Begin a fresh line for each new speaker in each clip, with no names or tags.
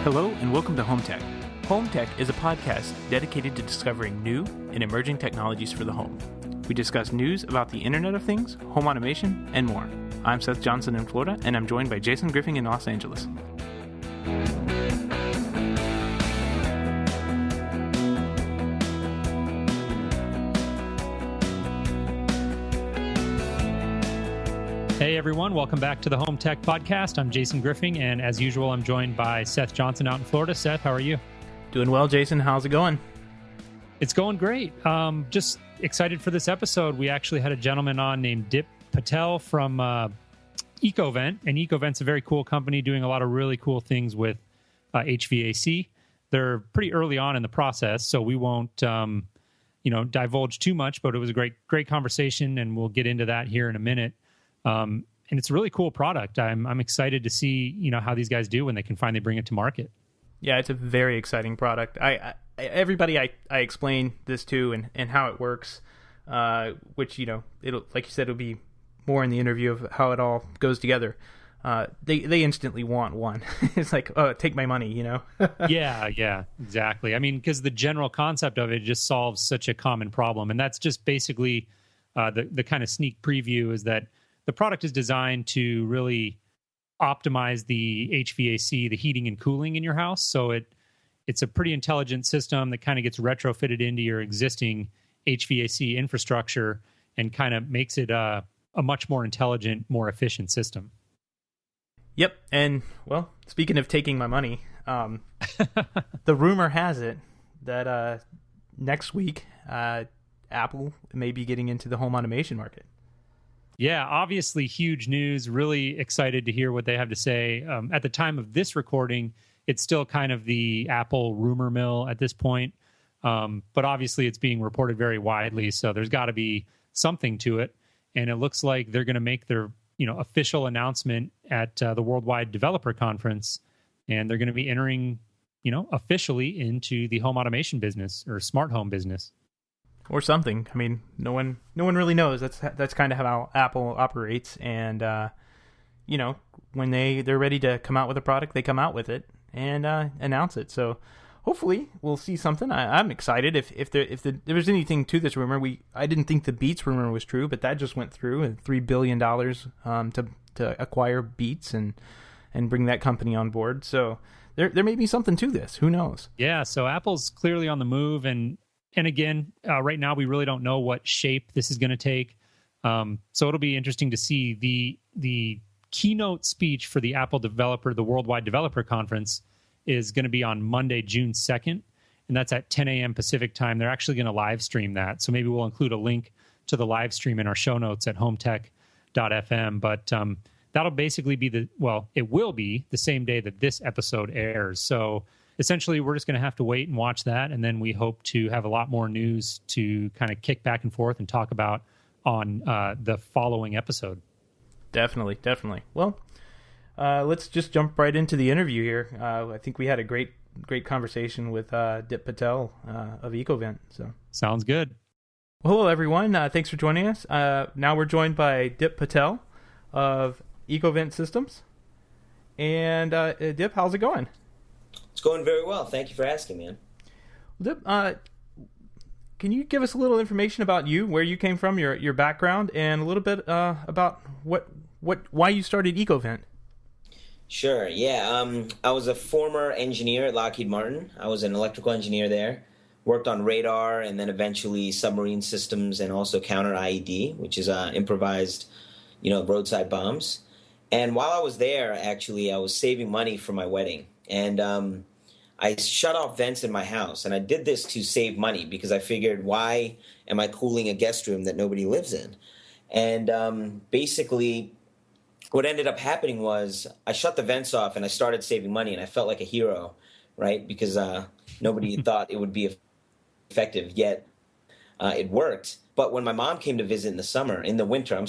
Hello and welcome to HomeTech. HomeTech is a podcast dedicated to discovering new and emerging technologies for the home. We discuss news about the Internet of Things, home automation, and more. I'm Seth Johnson in Florida, and I'm joined by Jason Griffin in Los Angeles.
Hey everyone, welcome back to the Home Tech Podcast. I'm Jason Griffin, and as usual, I'm joined by Seth Johnson out in Florida. Seth, how are you?
Doing well, Jason. How's it going?
It's going great. Just excited for this episode. We actually had a gentleman on named Dipul Patel from EcoVent, and EcoVent's a very cool company doing a lot of really cool things with HVAC. They're pretty early on in the process, so we won't divulge too much, but it was a great conversation, and we'll get into that here in a minute. And it's a really cool product. I'm excited to see, how these guys do when they can finally bring it to market.
Yeah, it's a very exciting product. Everybody I explain this to and how it works, which, it'll, like you said, it'll be more in the interview of how it all goes together. They instantly want one. It's like, oh, take my money,
Yeah, exactly. I mean, because the general concept of it just solves such a common problem. And that's just basically the kind of sneak preview is that the product is designed to really optimize the HVAC, the heating and cooling in your house. So it's a pretty intelligent system that kind of gets retrofitted into your existing HVAC infrastructure and kind of makes it a much more intelligent, more efficient system.
Yep. And, well, speaking of taking my money, the rumor has it that next week Apple may be getting into the home automation market.
Yeah, obviously huge news. Really excited to hear what they have to say. At the time of this recording, it's still kind of the Apple rumor mill at this point. But obviously it's being reported very widely, so there's got to be something to it. And it looks like they're going to make their official announcement at the Worldwide Developer Conference, and they're going to be entering officially into the home automation business or smart home business.
Or something. I mean, no one really knows. That's kind of how Apple operates. And when they're ready to come out with a product, they come out with it and announce it. So hopefully we'll see something. I'm excited. If there's anything to this rumor, I didn't think the Beats rumor was true, but that just went through, and $3 billion to acquire Beats and bring that company on board. So there may be something to this. Who knows? Yeah.
So Apple's clearly on the move, and again, right now we really don't know what shape this is going to take. So it'll be interesting to see the keynote speech for the the Worldwide Developer Conference is going to be on Monday, June 2nd, and that's at 10 a.m. Pacific time. They're actually going to live stream that. So maybe we'll include a link to the live stream in our show notes at HomeTech.fm. But that'll basically be it will be the same day that this episode airs. So essentially, we're just going to have to wait and watch that, and then we hope to have a lot more news to kind of kick back and forth and talk about on the following episode.
Definitely. Well, let's just jump right into the interview here. I think we had a great conversation with Dipul Patel of EcoVent. So
sounds good.
Well, hello, everyone. Thanks for joining us. Now we're joined by Dipul Patel of EcoVent Systems. And Dip, how's it going?
It's going very well. Thank you for asking, man.
Dip, can you give us a little information about you, where you came from, your background, and a little bit about why you started EcoVent?
Sure. Yeah. I was a former engineer at Lockheed Martin. I was an electrical engineer there. Worked on radar and then eventually submarine systems and also counter IED, which is improvised, roadside bombs. And while I was there, actually, I was saving money for my wedding. And I shut off vents in my house, and I did this to save money because I figured, why am I cooling a guest room that nobody lives in? And basically, what ended up happening was I shut the vents off, and I started saving money, and I felt like a hero, right? Because nobody thought it would be effective, yet it worked. But when my mom came to visit in the winter,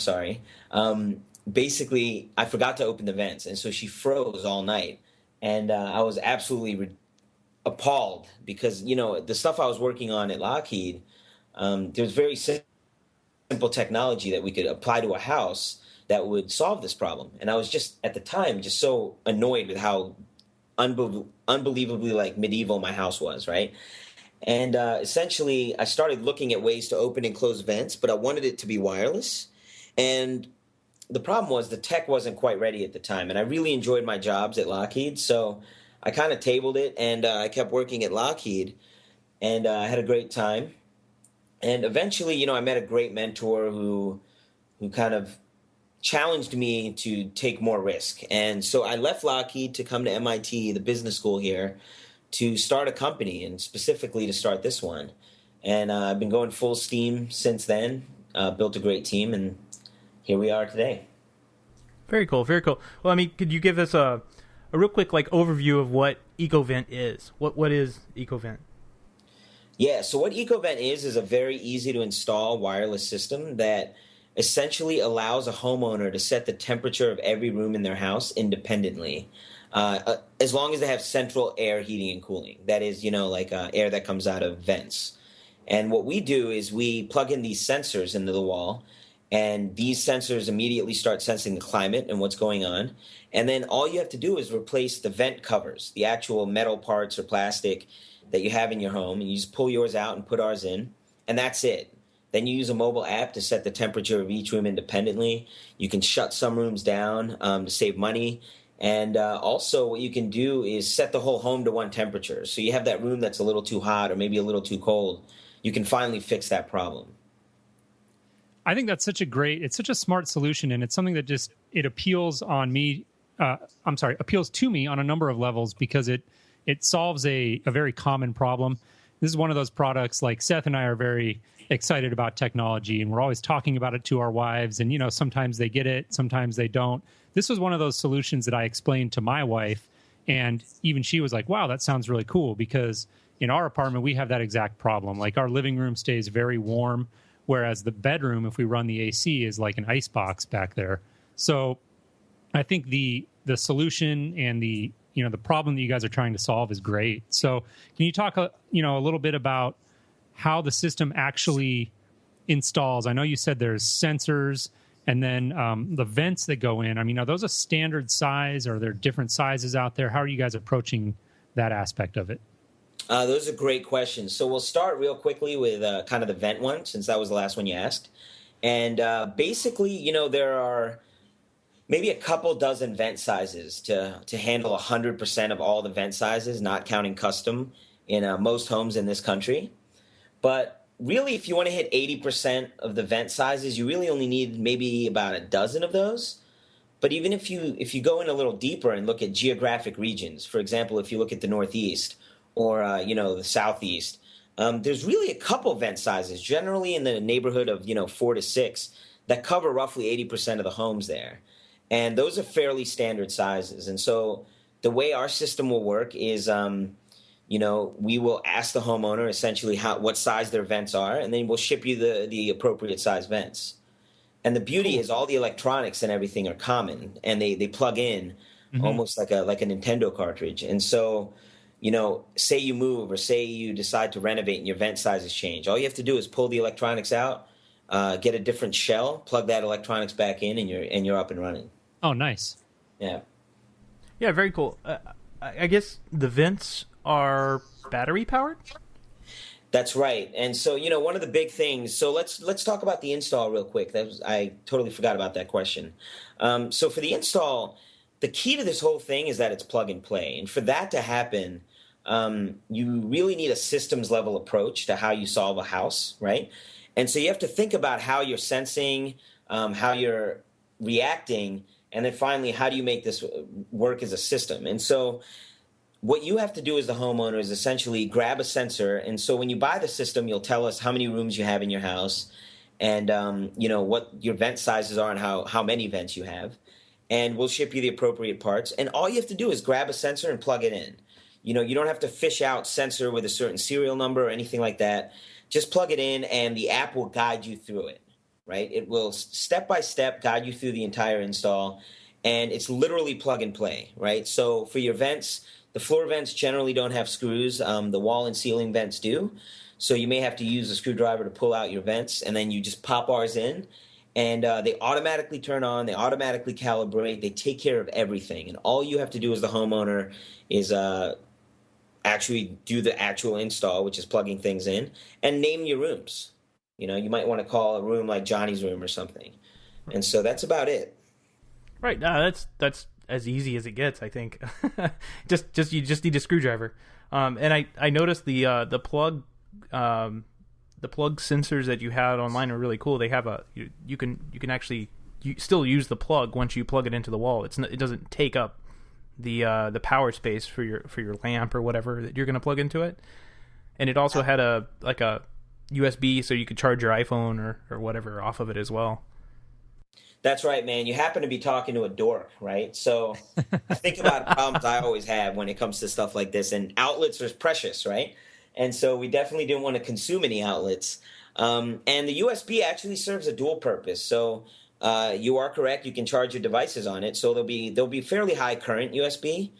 basically, I forgot to open the vents, and so she froze all night. And I was absolutely appalled because, the stuff I was working on at Lockheed, there was very simple technology that we could apply to a house that would solve this problem. And I was just, at the time, just so annoyed with how unbelievably like medieval my house was, right? And essentially, I started looking at ways to open and close vents, but I wanted it to be wireless. And the problem was the tech wasn't quite ready at the time. And I really enjoyed my jobs at Lockheed, so I kind of tabled it, and I kept working at Lockheed, and I had a great time. And eventually, I met a great mentor who kind of challenged me to take more risk. And so I left Lockheed to come to MIT, the business school here, to start a company, and specifically to start this one. And I've been going full steam since then, built a great team, and here we are today.
Very cool, very cool. Well, I mean, could you give us a real quick like overview of what EcoVent is? What is EcoVent?
Yeah, so what EcoVent is a very easy to install wireless system that essentially allows a homeowner to set the temperature of every room in their house independently, as long as they have central air heating and cooling. That is, like air that comes out of vents. And what we do is we plug in these sensors into the wall, and these sensors immediately start sensing the climate and what's going on. And then all you have to do is replace the vent covers, the actual metal parts or plastic that you have in your home, and you just pull yours out and put ours in, and that's it. Then you use a mobile app to set the temperature of each room independently. You can shut some rooms down to save money. And also what you can do is set the whole home to one temperature. So you have that room that's a little too hot or maybe a little too cold. You can finally fix that problem.
I think that's it's such a smart solution, and it's something that it appeals appeals to me on a number of levels, because it solves a very common problem. This is one of those products, like Seth and I are very excited about technology, and we're always talking about it to our wives, and sometimes they get it, sometimes they don't. This was one of those solutions that I explained to my wife, and even she was like, wow, that sounds really cool, because in our apartment we have that exact problem. Like, our living room stays very warm, whereas the bedroom, if we run the AC, is like an ice box back there. So I think the solution and the problem that you guys are trying to solve is great. So can you talk a little bit about how the system actually installs? I know you said there's sensors, and then the vents that go in. I mean, are those a standard size, or are there different sizes out there? How are you guys approaching that aspect of it?
Those are great questions. So we'll start real quickly with kind of the vent one, since that was the last one you asked. And basically, there are maybe a couple dozen vent sizes to handle 100% of all the vent sizes, not counting custom, in most homes in this country. But really, if you want to hit 80% of the vent sizes, you really only need maybe about a dozen of those. But even if you go in a little deeper and look at geographic regions, for example, if you look at the Northeast or the Southeast, there's really a couple vent sizes, generally in the neighborhood of 4 to 6, that cover roughly 80% of the homes there. And those are fairly standard sizes. And so the way our system will work is we will ask the homeowner essentially what size their vents are, and then we'll ship you the appropriate size vents. And the beauty is all the electronics and everything are common, and they plug in almost like a Nintendo cartridge. And so, say you move or say you decide to renovate and your vent sizes change, all you have to do is pull the electronics out, get a different shell, plug that electronics back in, and you're up and running.
Oh, nice.
Yeah.
Yeah, very cool. I guess the vents are battery powered?
That's right. And so, one of the big things, so let's talk about the install real quick. I totally forgot about that question. So for the install, the key to this whole thing is that it's plug and play. And for that to happen, you really need a systems level approach to how you solve a house, right? And so you have to think about how you're sensing, how you're reacting, and then finally, how do you make this work as a system? And so what you have to do as the homeowner is essentially grab a sensor. And so when you buy the system, you'll tell us how many rooms you have in your house and, what your vent sizes are and how many vents you have. And we'll ship you the appropriate parts. And all you have to do is grab a sensor and plug it in. You don't have to fish out sensor with a certain serial number or anything like that. Just plug it in, and the app will guide you through it, right? It will step by step guide you through the entire install. And it's literally plug and play, right? So for your vents, the floor vents generally don't have screws. The wall and ceiling vents do. So you may have to use a screwdriver to pull out your vents, and then you just pop ours in. And they automatically turn on, they automatically calibrate, they take care of everything. And all you have to do as the homeowner is actually do the actual install, which is plugging things in, and name your rooms. You know, you might want to call a room like Johnny's room or something. And so that's about it.
Right. That's as easy as it gets, I think. You just need a screwdriver. And I noticed the plug sensors that you had online are really cool. They have you can actually still use the plug once you plug it into the wall. It doesn't take up the power space for your lamp or whatever that you're going to plug into it. And it also had a USB, so you could charge your iPhone or whatever off of it as well.
That's right, man. You happen to be talking to a dork, right? So I think about problems I always have when it comes to stuff like this. And outlets are precious, right? And so we definitely didn't want to consume any outlets. And the USB actually serves a dual purpose. So you are correct. You can charge your devices on it. So there'll be fairly high current USB,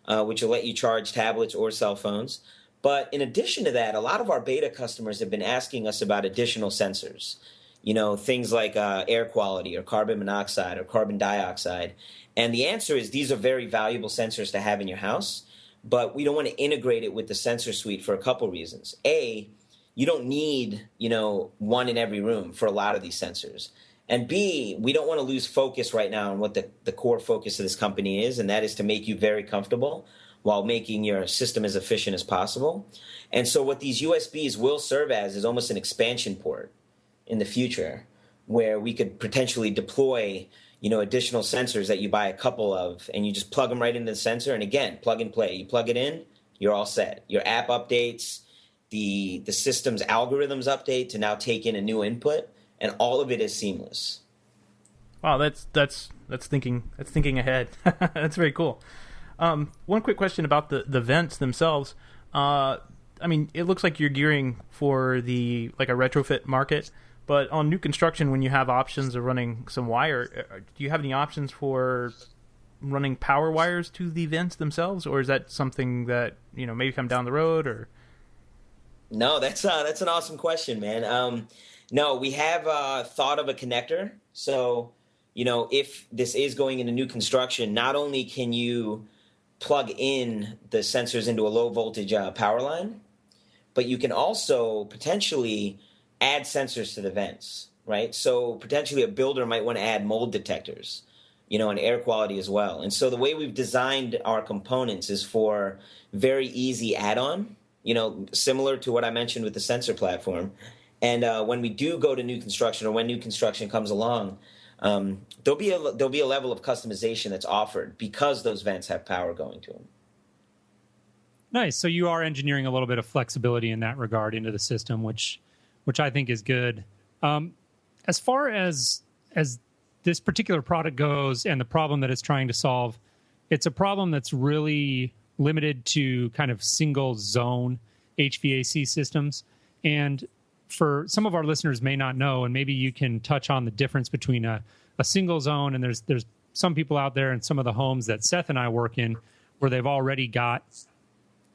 which will let you charge tablets or cell phones. But in addition to that, a lot of our beta customers have been asking us about additional sensors. You know, things like air quality or carbon monoxide or carbon dioxide. And the answer is these are very valuable sensors to have in your house, but we don't want to integrate it with the sensor suite for a couple reasons. A, you don't need, one in every room for a lot of these sensors. And B, we don't want to lose focus right now on what the core focus of this company is, and that is to make you very comfortable while making your system as efficient as possible. And so what these USBs will serve as is almost an expansion port in the future, where we could potentially deploy, additional sensors that you buy a couple of, and you just plug them right into the sensor. And again, plug and play. You plug it in, you're all set. Your app updates, the system's algorithms update to now take in a new input, and all of it is seamless.
Wow, that's thinking ahead. That's very cool. One quick question about the vents themselves. It looks like you're gearing for a retrofit market. But on new construction, when you have options of running some wire, do you have any options for running power wires to the vents themselves, or is that something that maybe come down the road? Or
no, that's an awesome question, man. No, we have thought of a connector. So if this is going into new construction, not only can you plug in the sensors into a low voltage power line, but you can also potentially add sensors to the vents, right? So potentially a builder might want to add mold detectors, and air quality as well. And so the way we've designed our components is for very easy add-on, similar to what I mentioned with the sensor platform. And when we do go to new construction, or when new construction comes along, there'll be a level of customization that's offered because those vents have power going to them.
Nice. So you are engineering a little bit of flexibility in that regard into the system, which I think is good. As far as this particular product goes and the problem that it's trying to solve, it's a problem that's really limited to kind of single zone HVAC systems. And for some of our listeners may not know, and maybe you can touch on the difference between a single zone, and there's some people out there in some of the homes that Seth and I work in where they've already got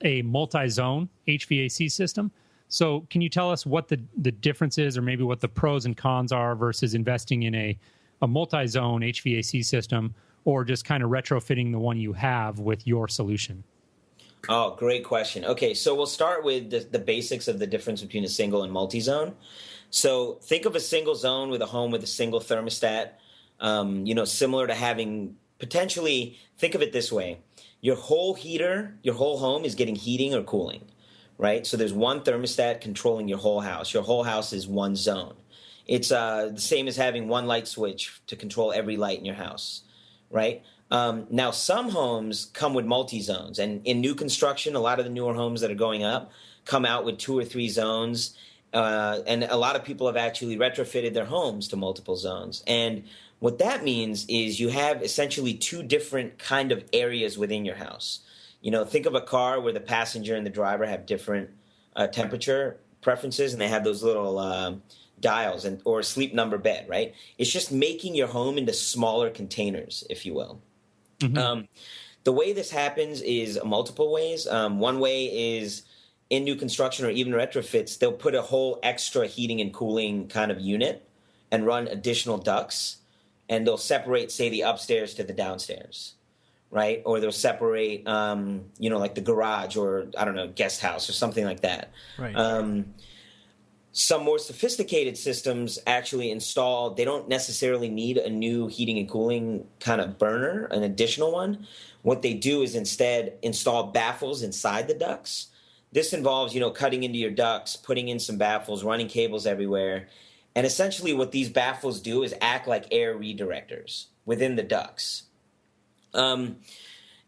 a multi-zone HVAC system. So can you tell us what the difference is, or maybe what the pros and cons are versus investing in a multi-zone HVAC system, or just kind of retrofitting the one you have with your solution?
Oh, great question. Okay, so we'll start with the basics of the difference between a single and multi-zone. So think of a single zone with a home with a single thermostat, similar to having potentially, think of it this way. Your whole home is getting heating or cooling, right? So there's one thermostat controlling your whole house. Your whole house is one zone. It's the same as having one light switch to control every light in your house, right? Now, some homes come with multi-zones, and in new construction, a lot of the newer homes that are going up come out with 2 or 3 zones, and a lot of people have actually retrofitted their homes to multiple zones. And what that means is you have essentially 2 different kind of areas within your house. Think of a car where the passenger and the driver have different temperature preferences, and they have those little dials, or a sleep number bed, right? It's just making your home into smaller containers, if you will. Mm-hmm. The way this happens is multiple ways. One way is in new construction or even retrofits, they'll put a whole extra heating and cooling kind of unit and run additional ducts, and they'll separate, say, the upstairs to the downstairs, right? Or they'll separate, like the garage or, I don't know, guest house or something like that.
Right.
Some more sophisticated systems actually install, they don't necessarily need a new heating and cooling kind of burner, an additional one. What they do is instead install baffles inside the ducts. This involves, cutting into your ducts, putting in some baffles, running cables everywhere. And essentially what these baffles do is act like air redirectors within the ducts. And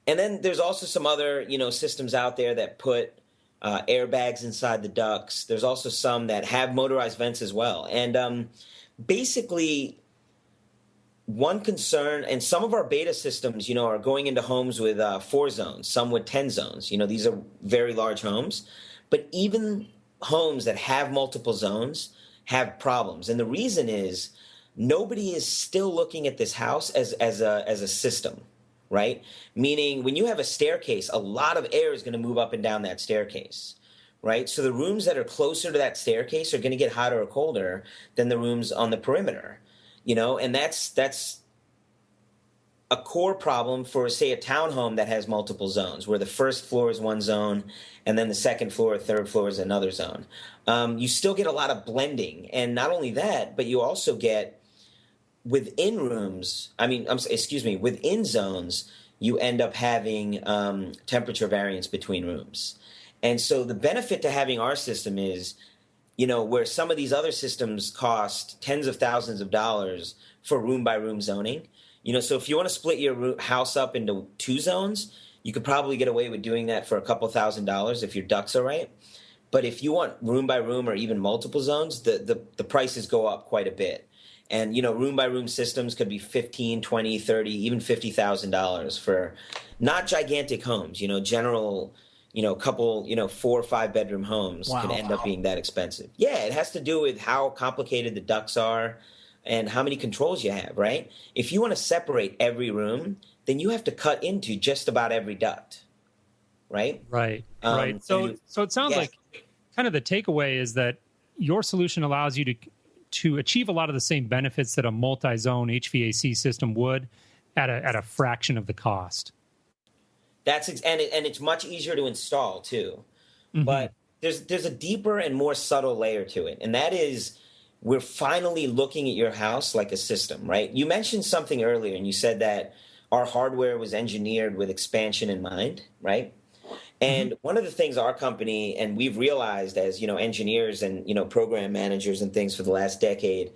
then there's also some other, systems out there that put airbags inside the ducts. There's also some that have motorized vents as well. And basically, one concern, and some of our beta systems, are going into homes with 4 zones, some with 10 zones. These are very large homes. But even homes that have multiple zones have problems. And the reason is nobody is still looking at this house as a system. Right? Meaning when you have a staircase, a lot of air is going to move up and down that staircase, right? So the rooms that are closer to that staircase are going to get hotter or colder than the rooms on the perimeter, and that's a core problem for, say, a townhome that has multiple zones, where the first floor is one zone and then the second floor, third floor is another zone. You still get a lot of blending. And not only that, but you also get within zones, you end up having temperature variance between rooms. And so the benefit to having our system is, where some of these other systems cost tens of thousands of dollars for room-by-room zoning, so if you want to split your house up into 2 zones, you could probably get away with doing that for a couple $1,000s if your ducts are right. But if you want room-by-room or even multiple zones, the prices go up quite a bit. And, room-by-room systems could be $15,000, $20,000, $30,000, even $50,000 for not gigantic homes. General, couple, 4 or 5 bedroom homes can end up being that expensive. Yeah, it has to do with how complicated the ducts are and how many controls you have, right? If you want to separate every room, then you have to cut into just about every duct, right?
Right. So it sounds like kind of the takeaway is that your solution allows you to achieve a lot of the same benefits that a multi-zone HVAC system would at a fraction of the cost.
And it's much easier to install too. Mm-hmm. But there's a deeper and more subtle layer to it, and that is we're finally looking at your house like a system, right? You mentioned something earlier, and you said that our hardware was engineered with expansion in mind, right? And one of the things our company, and we've realized as, engineers and, program managers and things for the last decade,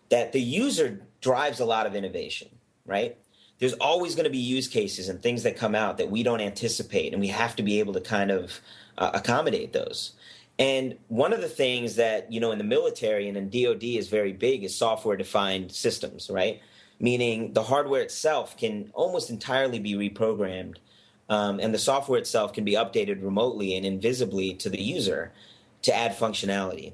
that the user drives a lot of innovation, right? There's always going to be use cases and things that come out that we don't anticipate, and we have to be able to kind of accommodate those. And one of the things that, in the military and in DoD is very big is software-defined systems, right? Meaning the hardware itself can almost entirely be reprogrammed. And the software itself can be updated remotely and invisibly to the user to add functionality.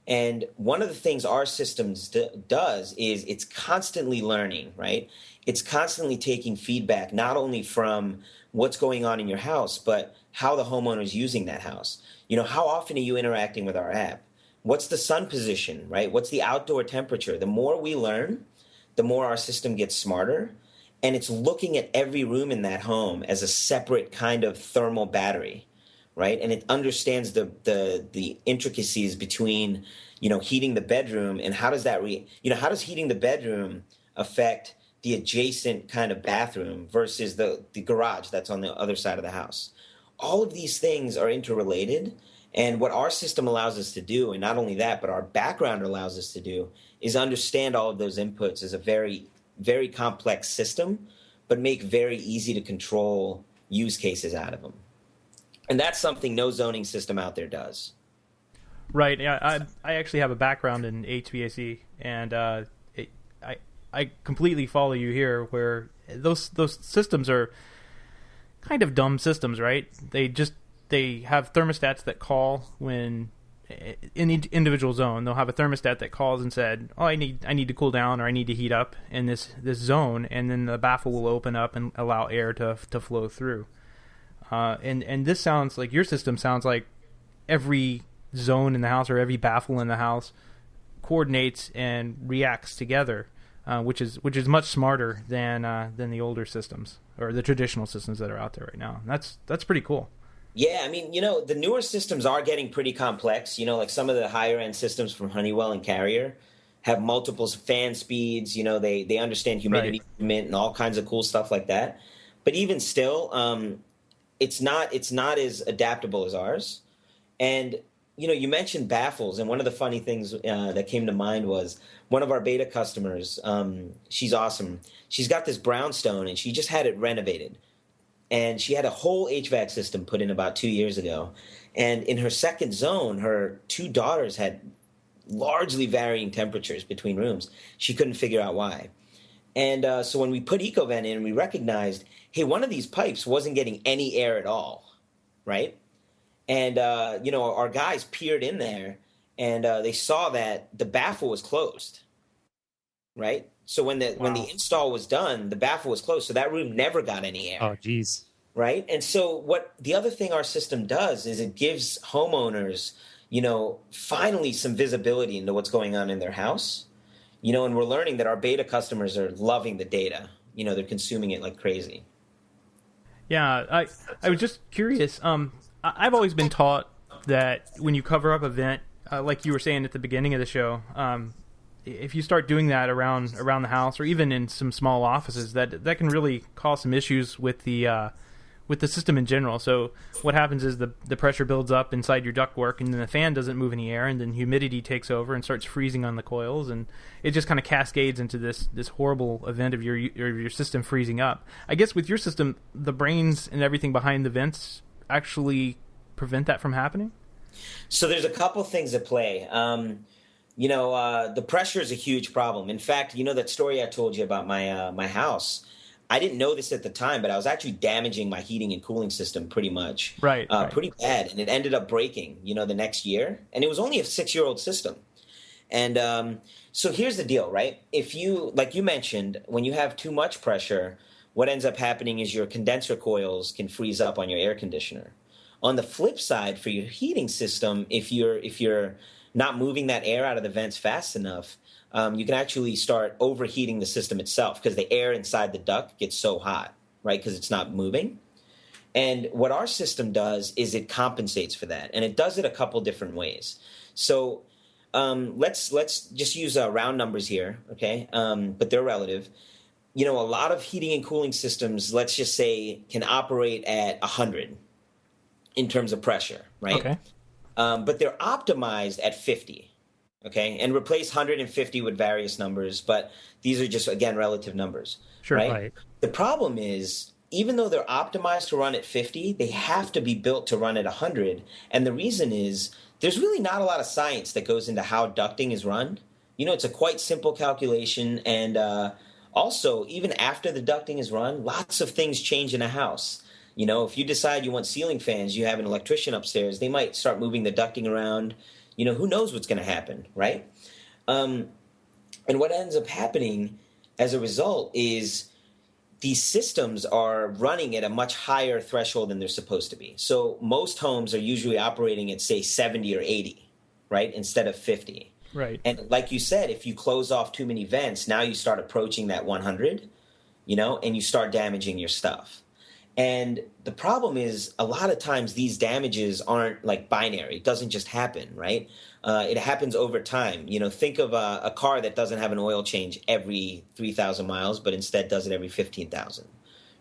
And one of the things our systems does is it's constantly learning, right? It's constantly taking feedback, not only from what's going on in your house, but how the homeowner is using that house. How often are you interacting with our app? What's the sun position, right? What's the outdoor temperature? The more we learn, the more our system gets smarter. And it's looking at every room in that home as a separate kind of thermal battery, right? And it understands the intricacies between, heating the bedroom and how does that how does heating the bedroom affect the adjacent kind of bathroom versus the garage that's on the other side of the house. All of these things are interrelated. And what our system allows us to do, and not only that, but our background allows us to do, is understand all of those inputs as a very, very complex system, but make very easy to control use cases out of them. And that's something no zoning system out there does.
Right. Yeah. I actually have a background in HVAC, and I completely follow you here. Where those systems are kind of dumb systems, right? They have thermostats that call when in the individual zone. They'll have a thermostat that calls and said, "Oh, I need to cool down, or I need to heat up in this zone," and then the baffle will open up and allow air to flow through. And this sounds like your system sounds like every zone in the house or every baffle in the house coordinates and reacts together, which is much smarter than the older systems or the traditional systems that are out there right now. And that's pretty cool.
Yeah, I mean, the newer systems are getting pretty complex. Like some of the higher end systems from Honeywell and Carrier have multiple fan speeds. They understand humidity movement and all kinds of cool stuff like that. But even still, it's not as adaptable as ours. And you mentioned baffles, and one of the funny things that came to mind was one of our beta customers. She's awesome. She's got this brownstone, and she just had it renovated. And she had a whole HVAC system put in about 2 years ago. And in her second zone, her two daughters had largely varying temperatures between rooms. She couldn't figure out why. And so when we put EcoVent in, we recognized, hey, one of these pipes wasn't getting any air at all, right? And, our guys peered in there, and they saw that the baffle was closed, right? So when the install was done, the baffle was closed, so that room never got any air.
Oh, geez.
Right? And so the other thing our system does is it gives homeowners, finally some visibility into what's going on in their house. And we're learning that our beta customers are loving the data. They're consuming it like crazy.
Yeah, I was just curious. I've always been taught that when you cover up a vent, like you were saying at the beginning of the show, if you start doing that around the house or even in some small offices, that can really cause some issues with the system in general. So what happens is the pressure builds up inside your ductwork, and then the fan doesn't move any air, and then humidity takes over and starts freezing on the coils, and it just kind of cascades into this horrible event of your system freezing up. I guess with your system, the brains and everything behind the vents actually prevent that from happening?
So there's a couple things at play. The pressure is a huge problem. In fact, that story I told you about my house, I didn't know this at the time, but I was actually damaging my heating and cooling system pretty much.
Right.
Pretty bad. And it ended up breaking, the next year. And it was only a 6-year-old system. And so here's the deal, right? If you, like you mentioned, when you have too much pressure, what ends up happening is your condenser coils can freeze up on your air conditioner. On the flip side, for your heating system, if you're not moving that air out of the vents fast enough, you can actually start overheating the system itself because the air inside the duct gets so hot, right? Because it's not moving. And what our system does is it compensates for that, and it does it a couple different ways. So let's just use round numbers here, okay? But they're relative. A lot of heating and cooling systems, let's just say, can operate at 100 in terms of pressure, right?
Okay.
But they're optimized at 50, okay? And replace 150 with various numbers, but these are just, again, relative numbers,
Sure.
right? The problem is, even though they're optimized to run at 50, they have to be built to run at 100. And the reason is there's really not a lot of science that goes into how ducting is run. It's a quite simple calculation. And also, even after the ducting is run, lots of things change in a house. If you decide you want ceiling fans, you have an electrician upstairs, they might start moving the ducting around. Who knows what's going to happen, right? And what ends up happening as a result is these systems are running at a much higher threshold than they're supposed to be. So most homes are usually operating at, say, 70 or 80, right, instead of 50.
Right.
And like you said, if you close off too many vents, now you start approaching that 100, and you start damaging your stuff. And the problem is a lot of times these damages aren't like binary. It doesn't just happen, right? It happens over time. Think of a car that doesn't have an oil change every 3,000 miles, but instead does it every 15,000,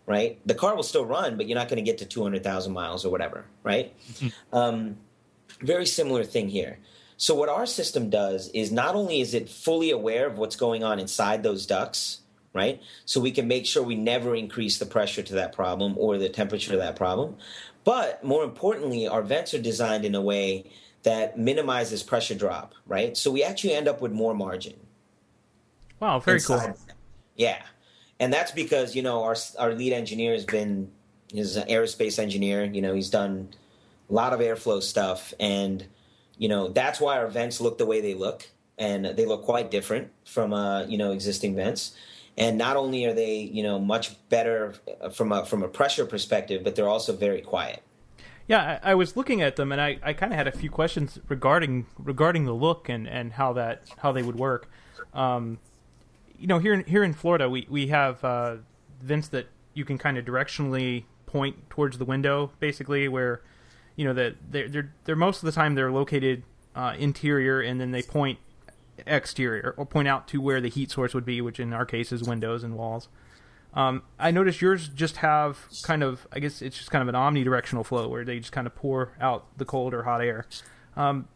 right? The car will still run, but you're not going to get to 200,000 miles or whatever, right? Mm-hmm. Very similar thing here. So what our system does is not only is it fully aware of what's going on inside those ducts, right? So we can make sure we never increase the pressure to that problem or the temperature to that problem. But more importantly, our vents are designed in a way that minimizes pressure drop, right? So we actually end up with more margin.
Wow, very cool.
Yeah. And that's because, our lead engineer is an aerospace engineer. He's done a lot of airflow stuff. And, that's why our vents look the way they look. And they look quite different from, existing vents. And not only are they, much better from a pressure perspective, but they're also very quiet.
Yeah, I was looking at them, and I kind of had a few questions regarding the look and how they would work. Here in Florida, we have vents that you can kind of directionally point towards the window, basically, where that they're most of the time they're located interior, and then they point exterior or point out to where the heat source would be, which in our case is windows and walls. I noticed yours just have kind of, I guess it's just kind of an omnidirectional flow where they just kind of pour out the cold or hot air. Have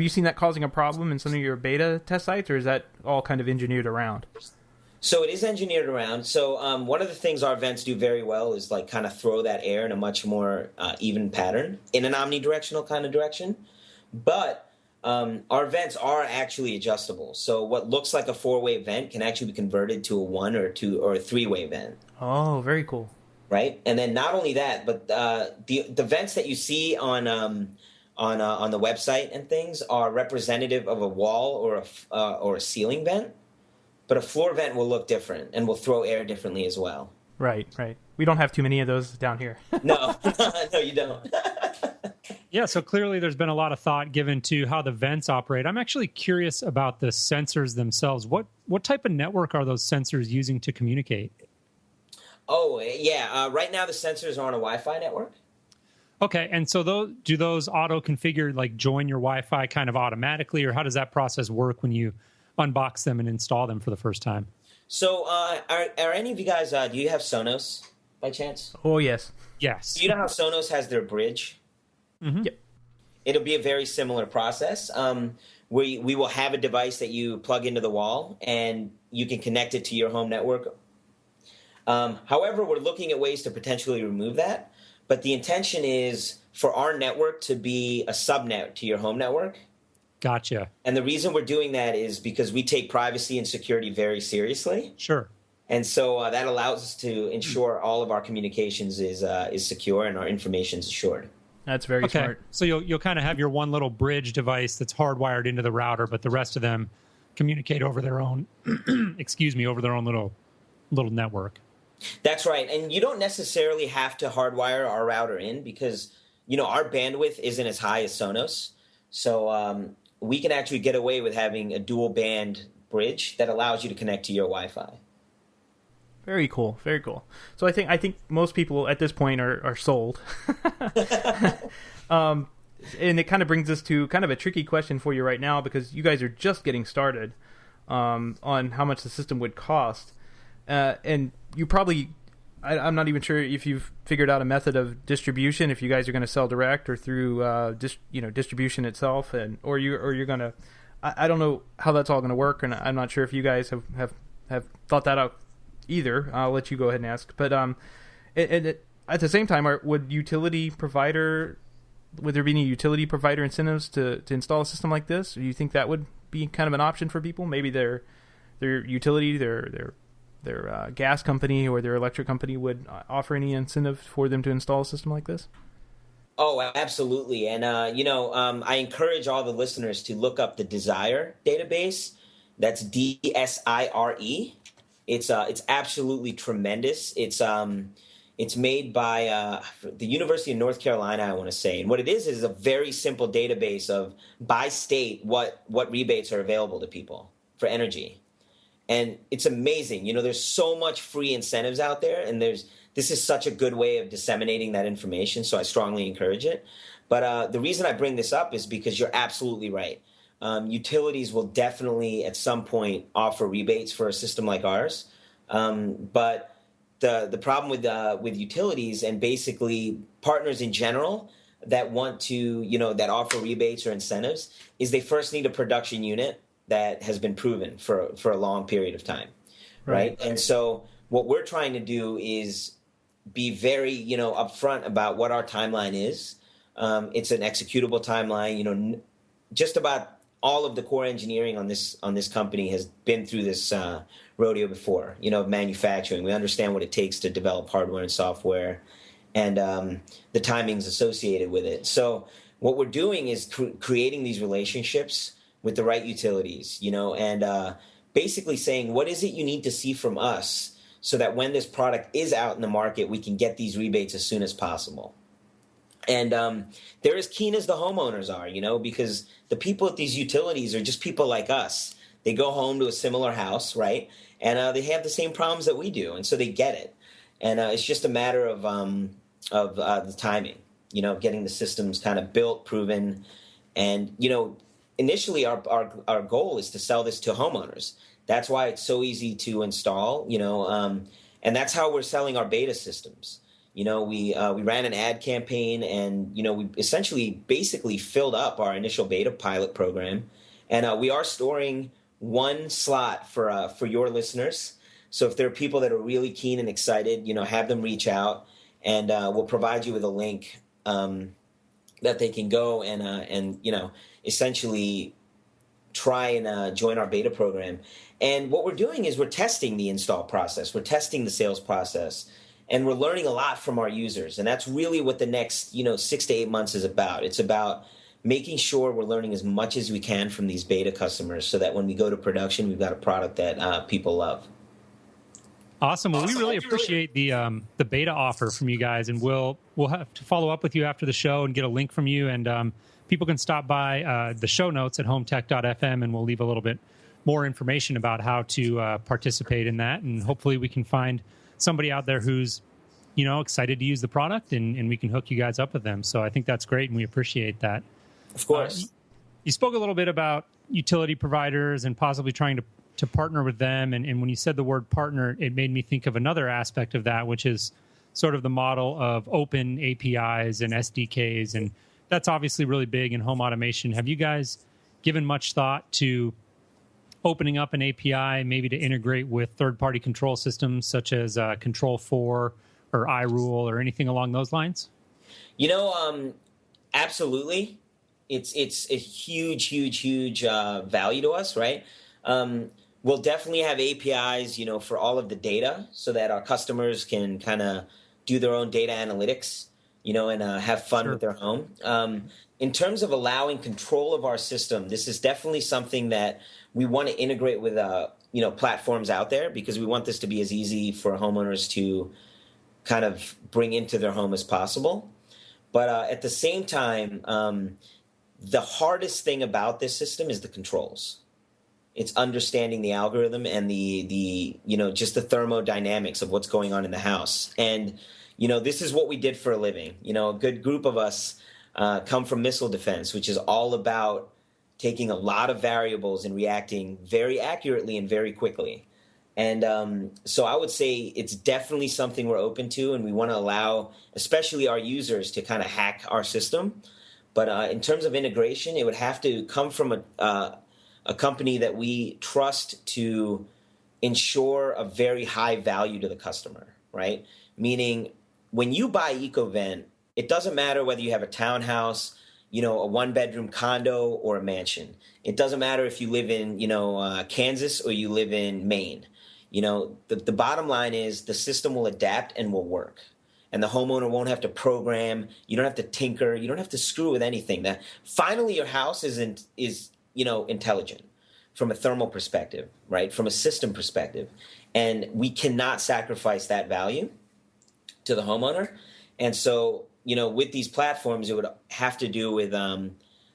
you seen that causing a problem in some of your beta test sites, or is that all kind of engineered around?
So it is engineered around. So one of the things our vents do very well is like kind of throw that air in a much more even pattern in an omnidirectional kind of direction. But our vents are actually adjustable. So what looks like a 4-way vent can actually be converted to a 1 or 2 or a 3-way vent.
Oh, very cool.
Right, and then not only that, but the vents that you see on the website and things are representative of a wall or a ceiling vent. But a floor vent will look different and will throw air differently as well.
Right. We don't have too many of those down here.
No, no, you don't.
Yeah, so clearly there's been a lot of thought given to how the vents operate. I'm actually curious about the sensors themselves. What type of network are those sensors using to communicate?
Oh, yeah. Right now the sensors are on a Wi-Fi network.
Okay, and so do those auto-configure, like join your Wi-Fi kind of automatically, or how does that process work when you unbox them and install them for the first time?
So are any of you guys, do you have Sonos by chance?
Oh, yes.
Yes.
Do you know how Sonos has their bridge?
Mm-hmm.
Yep.
It'll be a very similar process. We will have a device that you plug into the wall, and you can connect it to your home network. However, we're looking at ways to potentially remove that. But the intention is for our network to be a subnet to your home network.
Gotcha.
And the reason we're doing that is because we take privacy and security very seriously.
Sure.
And so that allows us to ensure all of our communications is secure and our information is assured.
That's very smart.
So you'll kind of have your one little bridge device that's hardwired into the router, but the rest of them communicate over their own, over their own little network.
That's right. And you don't necessarily have to hardwire our router in because, our bandwidth isn't as high as Sonos. So we can actually get away with having a dual band bridge that allows you to connect to your Wi-Fi.
Very cool. Very cool. So I think most people at this point are sold. And it kind of brings us to kind of a tricky question for you right now because you guys are just getting started on how much the system would cost. And you probably, I'm not even sure if you've figured out a method of distribution, if you guys are going to sell direct or through distribution itself, or you're going to, I don't know how that's all going to work, and I'm not sure if you guys have thought that out either. I'll let you go ahead and ask. But at the same time, would there be any utility provider incentives to install a system like this? Or do you think that would be kind of an option for people? Maybe their utility, their gas company or their electric company would offer any incentive for them to install a system like this?
Oh, absolutely. And, I encourage all the listeners to look up the Desire database. That's DSIRE. It's absolutely tremendous. It's made by the University of North Carolina, I want to say. And what it is a very simple database of by state what rebates are available to people for energy. And it's amazing. There's so much free incentives out there, and this is such a good way of disseminating that information, so I strongly encourage it. But the reason I bring this up is because you're absolutely right. Utilities will definitely at some point offer rebates for a system like ours. But the problem with utilities and basically partners in general that want to, that offer rebates or incentives is they first need a production unit that has been proven for a long period of time, right? And so what we're trying to do is be very, upfront about what our timeline is. It's an executable timeline. Just about all of the core engineering on this company has been through this rodeo before, manufacturing. We understand what it takes to develop hardware and software and the timings associated with it. So what we're doing is creating these relationships with the right utilities, and basically saying, what is it you need to see from us so that when this product is out in the market, we can get these rebates as soon as possible. And they're as keen as the homeowners are, because the people at these utilities are just people like us. They go home to a similar house, right? And they have the same problems that we do, and so they get it. And it's just a matter of the timing, getting the systems kind of built, proven, and initially our goal is to sell this to homeowners. That's why it's so easy to install, and that's how we're selling our beta systems. We ran an ad campaign, and we essentially basically filled up our initial beta pilot program, and we are storing one slot for your listeners. So if there are people that are really keen and excited, have them reach out, and we'll provide you with a link that they can go and essentially try and join our beta program. And what we're doing is we're testing the install process, we're testing the sales process. And we're learning a lot from our users. And that's really what the next, 6 to 8 months is about. It's about making sure we're learning as much as we can from these beta customers so that when we go to production, we've got a product that people love.
Awesome. Well, we really appreciate the beta offer from you guys. And we'll have to follow up with you after the show and get a link from you. And people can stop by the show notes at HomeTech.fm, and we'll leave a little bit more information about how to participate in that. And hopefully we can find somebody out there who's, excited to use the product, and we can hook you guys up with them. So I think that's great, and we appreciate that.
Of course.
You spoke a little bit about utility providers and possibly trying to partner with them. And when you said the word partner, it made me think of another aspect of that, which is sort of the model of open APIs and SDKs. And that's obviously really big in home automation. Have you guys given much thought to opening up an API, maybe to integrate with third-party control systems such as Control4 or iRule or anything along those lines?
Absolutely. It's a huge value to us, right? We'll definitely have APIs, for all of the data so that our customers can kind of do their own data analytics, and have fun with their home. In terms of allowing control of our system, this is definitely something that we want to integrate with, platforms out there, because we want this to be as easy for homeowners to kind of bring into their home as possible. But at the same time, the hardest thing about this system is the controls. It's understanding the algorithm and the just the thermodynamics of what's going on in the house. And, this is what we did for a living. A good group of us come from missile defense, which is all about taking a lot of variables and reacting very accurately and very quickly. And so I would say it's definitely something we're open to, and we want to allow, especially our users, to kind of hack our system. But in terms of integration, it would have to come from a company that we trust to ensure a very high value to the customer, right? Meaning, when you buy EcoVent, it doesn't matter whether you have a townhouse, a one-bedroom condo or a mansion. It doesn't matter if you live in, Kansas or you live in Maine. The bottom line is the system will adapt and will work. And the homeowner won't have to program. You don't have to tinker. You don't have to screw with anything. That finally your house is intelligent from a thermal perspective, right? From a system perspective. And we cannot sacrifice that value to the homeowner. And so, with these platforms, it would have to do with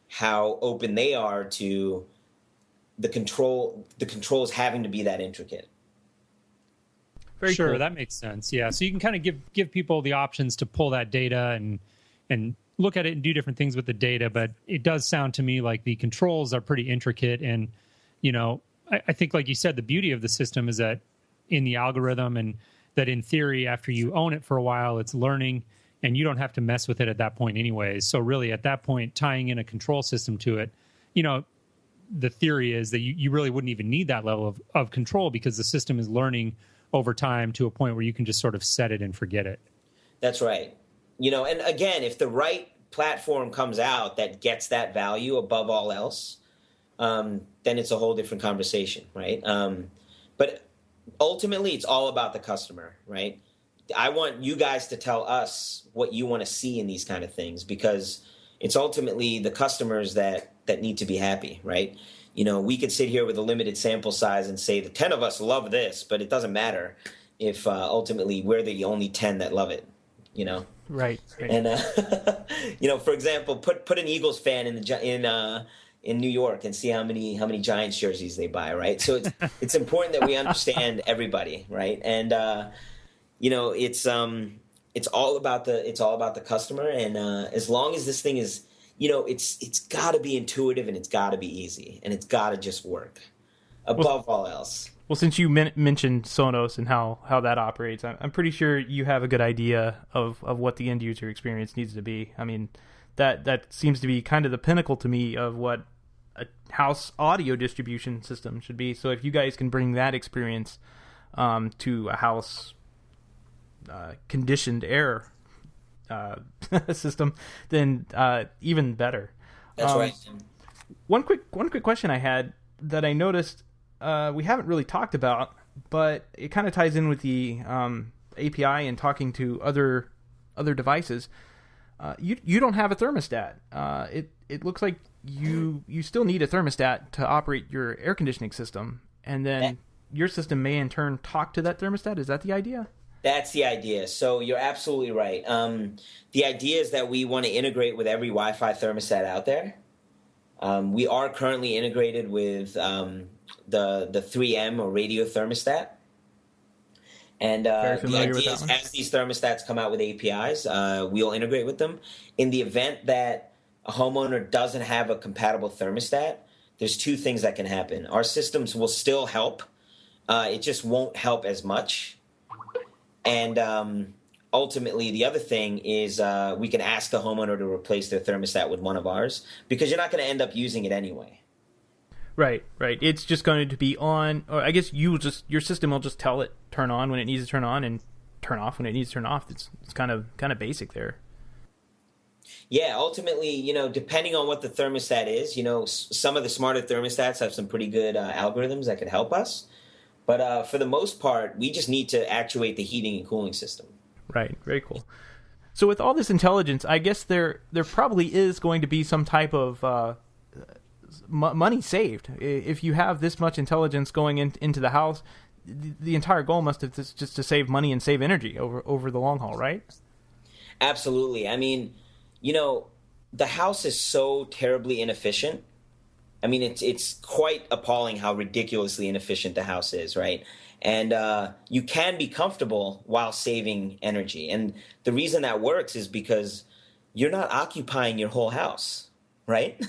how open they are to the controls having to be that intricate.
Very sure, cool. That makes sense. Yeah, so you can kind of give people the options to pull that data and look at it and do different things with the data. But it does sound to me like the controls are pretty intricate. And, I think, like you said, the beauty of the system is that in the algorithm, and that in theory, after you own it for a while, it's learning, and you don't have to mess with it at that point anyways. So really, at that point, tying in a control system to it, the theory is that you really wouldn't even need that level of control, because the system is learning over time to a point where you can just sort of set it and forget it.
That's right. And again, if the right platform comes out that gets that value above all else, then it's a whole different conversation, right? But ultimately, it's all about the customer, right? I want you guys to tell us what you want to see in these kind of things, because it's ultimately the customers that need to be happy, right? We could sit here with a limited sample size and say the 10 of us love this, but it doesn't matter if ultimately we're the only 10 that love it,
Right.
And for example, put an Eagles fan in New York and see how many Giants jerseys they buy, right? So it's important that we understand everybody, right? And it's all about the customer, and as long as this thing is, it's got to be intuitive, and it's got to be easy, and it's got to just work above all else.
Well, since you mentioned Sonos and how that operates, I'm pretty sure you have a good idea of what the end user experience needs to be. I mean, that seems to be kind of the pinnacle to me of what a house audio distribution system should be. So if you guys can bring that experience to a house conditioned air system, then even better.
That's right.
One quick question I had that I noticed we haven't really talked about, but it kind of ties in with the API and talking to other devices. You don't have a thermostat. It looks like you still need a thermostat to operate your air conditioning system, and then your system may in turn talk to that thermostat. Is that the idea?
That's the idea. So you're absolutely right. The idea is that we want to integrate with every Wi-Fi thermostat out there. We are currently integrated with the 3M or radio thermostat. And the idea is, as these thermostats come out with APIs, we'll integrate with them. In the event that a homeowner doesn't have a compatible thermostat, there's two things that can happen. Our systems will still help. It just won't help as much. And ultimately, the other thing is we can ask the homeowner to replace their thermostat with one of ours, because you're not going to end up using it anyway.
Right. It's just going to be on, or I guess your system will just tell it turn on when it needs to turn on and turn off when it needs to turn off. It's kind of basic there.
Yeah, ultimately, depending on what the thermostat is, some of the smarter thermostats have some pretty good algorithms that could help us. But for the most part, we just need to actuate the heating and cooling system.
Right. Very cool. So with all this intelligence, I guess there probably is going to be some type of money saved. If you have this much intelligence going into the house, the entire goal must have just to save money and save energy over the long haul, right?
Absolutely. I mean, the house is so terribly inefficient. I mean, it's quite appalling how ridiculously inefficient the house is, right? And you can be comfortable while saving energy. And the reason that works is because you're not occupying your whole house, right?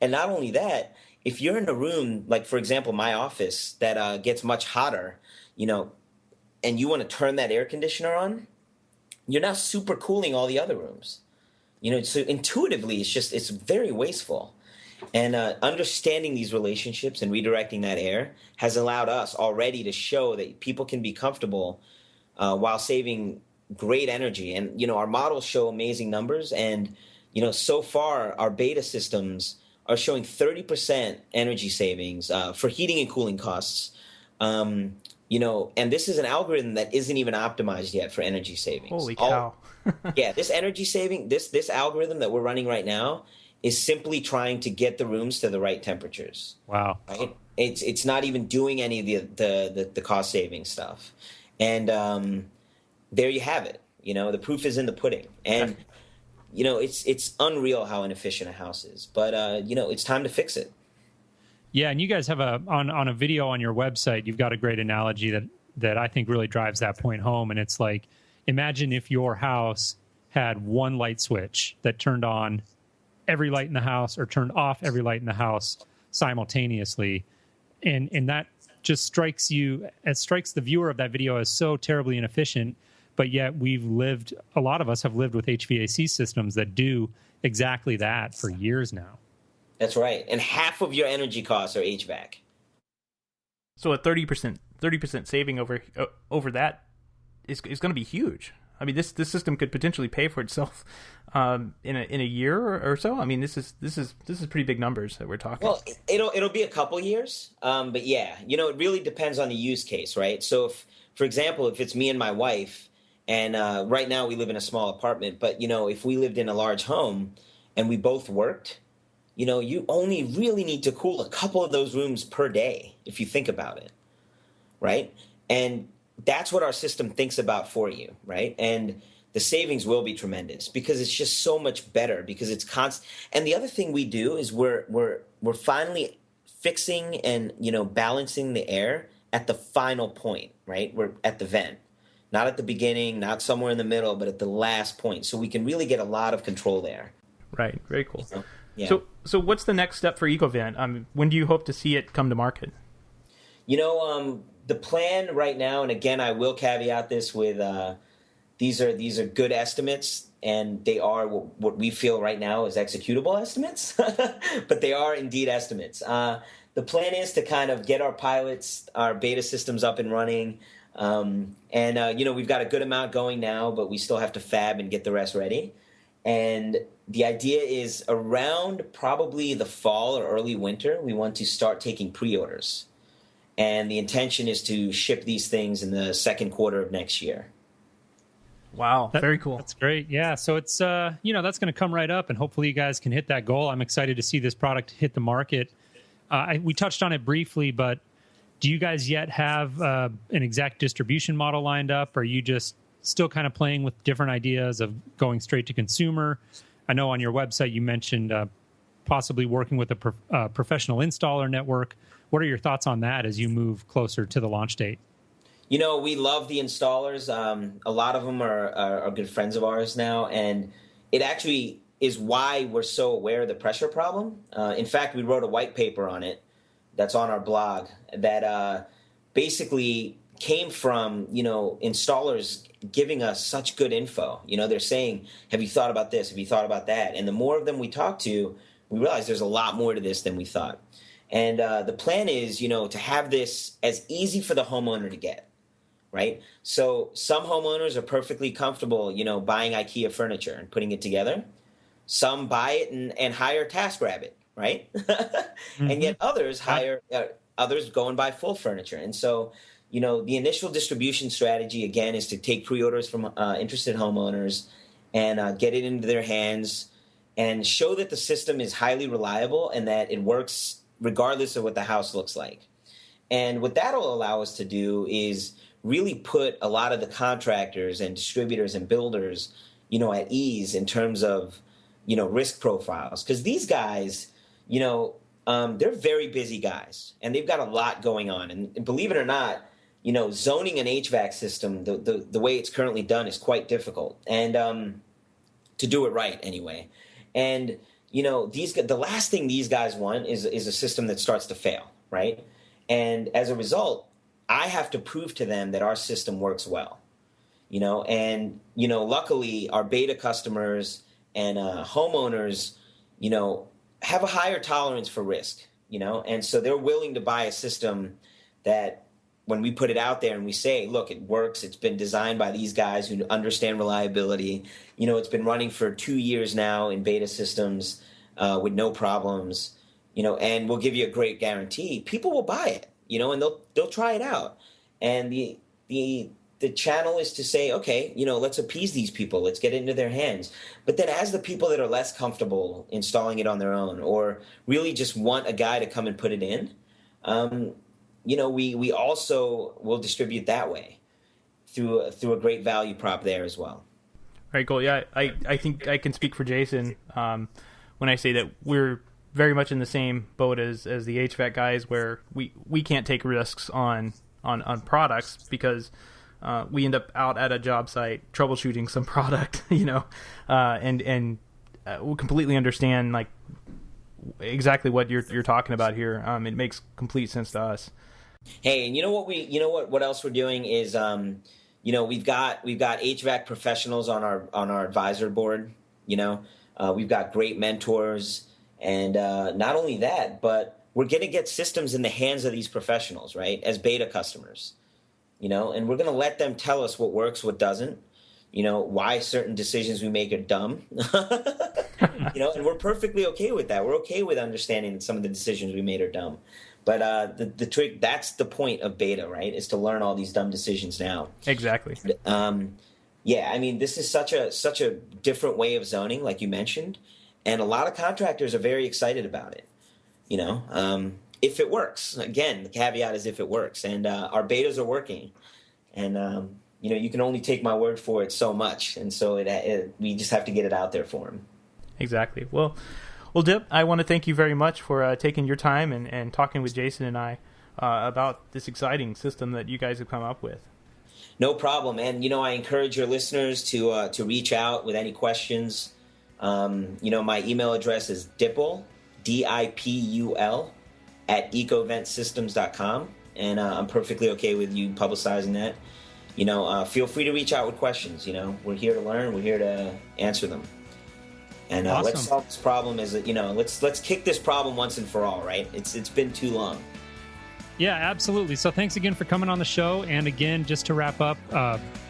And not only that, if you're in a room, like, for example, my office that gets much hotter, and you want to turn that air conditioner on, you're now super cooling all the other rooms. So intuitively, it's very wasteful. And understanding these relationships and redirecting that air has allowed us already to show that people can be comfortable while saving great energy. And, our models show amazing numbers. And, so far, our beta systems are showing 30% energy savings for heating and cooling costs. And this is an algorithm that isn't even optimized yet for energy savings.
Holy cow.
Yeah, this energy saving, this algorithm that we're running right now is simply trying to get the rooms to the right temperatures.
Wow.
Right? It's not even doing any of the cost saving stuff. And there you have it. The proof is in the pudding. And it's unreal how inefficient a house is. But it's time to fix it.
Yeah, and you guys have on a video on your website, you've got a great analogy that I think really drives that point home. And it's like, imagine if your house had one light switch that turned on every light in the house or turned off every light in the house simultaneously. And that just strikes the viewer of that video as so terribly inefficient. But yet a lot of us have lived with HVAC systems that do exactly that for years now.
That's right. And half of your energy costs are HVAC.
So a 30% saving over that is going to be huge. I mean, this system could potentially pay for itself in a year or so. I mean, this is pretty big numbers that we're talking.
Well, it'll be a couple years, but yeah, it really depends on the use case, right? So, for example, if it's me and my wife, and right now we live in a small apartment, but if we lived in a large home and we both worked, you only really need to cool a couple of those rooms per day if you think about it, right? And that's what our system thinks about for you, right? And the savings will be tremendous because it's just so much better because it's constant. And the other thing we do is we're finally fixing and, balancing the air at the final point, right? We're at the vent, not at the beginning, not somewhere in the middle, but at the last point. So we can really get a lot of control there.
Right. Very cool.
Yeah.
So what's the next step for EcoVent? When do you hope to see it come to market?
The plan right now, and again, I will caveat this with these are good estimates, and they are what we feel right now is executable estimates, but they are indeed estimates. The plan is to kind of get our pilots, our beta systems up and running, and we've got a good amount going now, but we still have to fab and get the rest ready. And the idea is around probably the fall or early winter, we want to start taking pre-orders. And the intention is to ship these things in the second quarter of next year.
Wow, very cool.
That's great. Yeah, so it's that's going to come right up, and hopefully you guys can hit that goal. I'm excited to see this product hit the market. We touched on it briefly, but do you guys yet have an exact distribution model lined up? Or are you just still kind of playing with different ideas of going straight to consumer? I know on your website you mentioned possibly working with a professional installer network. What are your thoughts on that as you move closer to the launch date?
We love the installers. A lot of them are good friends of ours now, and it actually is why we're so aware of the pressure problem. In fact, we wrote a white paper on it that's on our blog that basically came from, installers giving us such good info. They're saying, have you thought about this? Have you thought about that? And the more of them we talk to, we realize there's a lot more to this than we thought. And the plan is, to have this as easy for the homeowner to get, right? So some homeowners are perfectly comfortable, buying IKEA furniture and putting it together. Some buy it and hire TaskRabbit, right? Mm-hmm. And yet others others go and buy full furniture. And so, the initial distribution strategy, again, is to take pre-orders from interested homeowners and get it into their hands and show that the system is highly reliable and that it works regardless of what the house looks like. And what that'll allow us to do is really put a lot of the contractors and distributors and builders, at ease in terms of, risk profiles. Because these guys, they're very busy guys, and they've got a lot going on. And believe it or not, zoning an HVAC system, the way it's currently done is quite difficult. And to do it right anyway. And the last thing these guys want is a system that starts to fail, right? And as a result, I have to prove to them that our system works well, and luckily our beta customers and homeowners, have a higher tolerance for risk, and so they're willing to buy a system that when we put it out there and we say, look, it works, it's been designed by these guys who understand reliability, it's been running for 2 years now in beta systems with no problems, and we'll give you a great guarantee, people will buy it, and they'll try it out. And the channel is to say, okay, let's appease these people, let's get it into their hands. But then as the people that are less comfortable installing it on their own or really just want a guy to come and put it in, we also will distribute that way through a great value prop there as well.
Very cool. Yeah, I think I can speak for Jason when I say that we're very much in the same boat as the HVAC guys, where we can't take risks on products because we end up out at a job site troubleshooting some product, and we completely understand like exactly what you're talking about here. It makes complete sense to us.
Hey, and what else we're doing is we've got HVAC professionals on our advisor board. We've got great mentors, and not only that, but we're going to get systems in the hands of these professionals, right, as beta customers. And we're going to let them tell us what works, what doesn't. Why certain decisions we make are dumb. And we're perfectly okay with that. We're okay with understanding that some of the decisions we made are dumb. But the trick, that's the point of beta, right, is to learn all these dumb decisions now.
Exactly.
This is such a different way of zoning, like you mentioned, and a lot of contractors are very excited about it, if it works. Again, the caveat is if it works, and our betas are working. And, you can only take my word for it so much, and so we just have to get it out there for them.
Exactly. Well, Dip, I want to thank you very much for taking your time and talking with Jason and I about this exciting system that you guys have come up with.
No problem. And, I encourage your listeners to reach out with any questions. My email address is Dipul, Dipul, at EcoVentSystems.com. And I'm perfectly okay with you publicizing that. Feel free to reach out with questions. We're here to learn. We're here to answer them. And
awesome.
Let's solve this problem. Let's kick this problem once and for all, right? It's been too long.
Yeah, absolutely. So thanks again for coming on the show. And again, just to wrap up,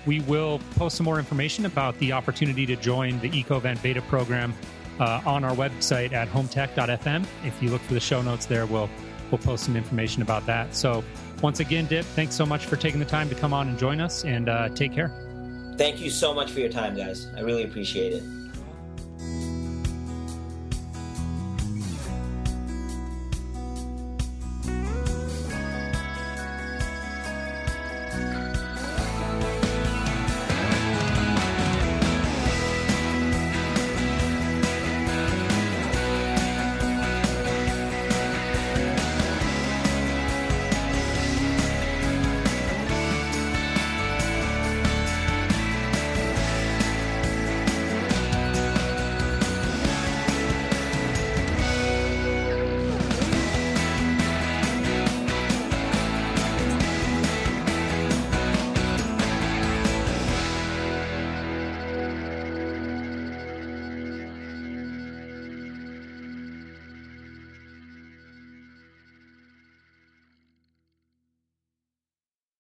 we will post some more information about the opportunity to join the EcoVent beta program on our website at HomeTech.fm. If you look for the show notes there, we'll post some information about that. So once again, Dip, thanks so much for taking the time to come on and join us, and take care.
Thank you so much for your time, guys. I really appreciate it.